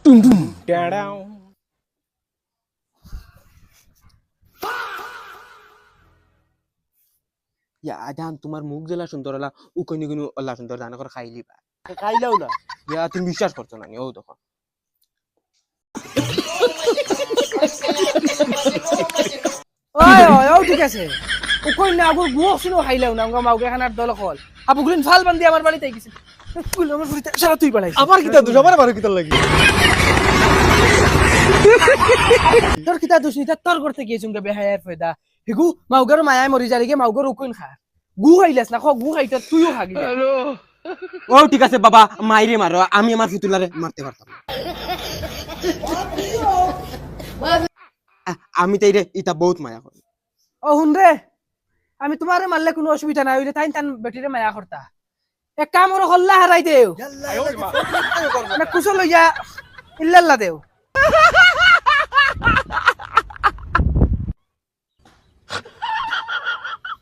Dum dum. Down. ইয়া আদান তোমার মুখ জেলা সুন্দর হলা উকইনি কইনি আল্লাহ সুন্দর জানা করে খাইলি বা খাইলাও না ইয়া তুমি বিশ্বাস করছো না ও দেখো ওই ওই ও ঠিক আছে ও কই না আগর গুও শুনো খাইলাও না আমগা মাউকে খানার দল কল আবু গুলিন ফাল বান্ধি আমার বাড়িতে গেছে কুল আমার বাড়িতে সারা তুই পালাই আবার কিতা দোষ আবার আবার কিতা লাগি তোর কিতা দোষ নিতা তোর করতে গিয়েছুম গে বেহায়ার ফয়দা হিগু মাউগার মায়ায় মরি যারি গে মাউগার উকুন খা গু খাইলাস না খ গু খাইতা তুইও খাগি ও ঠিক আছে বাবা মাইরে মারো আমি আমার ফুতুলারে মারতে পারতাম না। আমি তো এটা বহুত মায়া করি ও হুন রে আমি তোমারে মারলে কোনো অসুবিধা নাই হইলে তাইন তান বেটিরে মায়া করতা এক কাম ওর হল্লা হারাই দেও না কুশল লইয়া ইল্লাল্লাহ দেও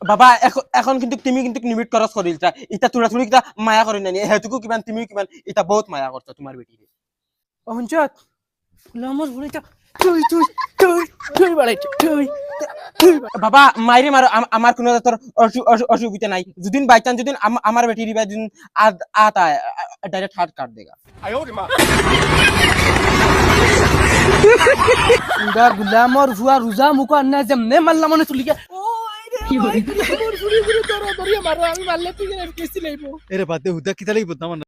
বাবা এখন কিন্তু তুমি কিন্তু লিমিট ক্রস করিলছা এটা তুলা তুমি কিটা মায়া করি নানি হেতুকু কিমান তুমি কিমান এটা বহুত মায়া করছো তোমার বেটিরে ও হুনচত লমস ভুলিটা তুই তুই তুই তুই বাড়াই তুই তুই বাবা মাইরে মারো আমার কোনো তোর অসুবিধা নাই যদিন বাই চান্স যদিন আমার বেটির বা দিন আতা ডাইরেক্ট হার্ট কাট দেগা উড়া গুলামর ভুয়া রোজা মুকা না যেমনে মারলা মনে চলি গিয়া ও আইরে কি হই মোর ফুরি ফুরি তোর দরিয়া মারো আমি মারলে তুই কেসি লাইবো এরে বাদে হুদা কিতা লাগি বদনাম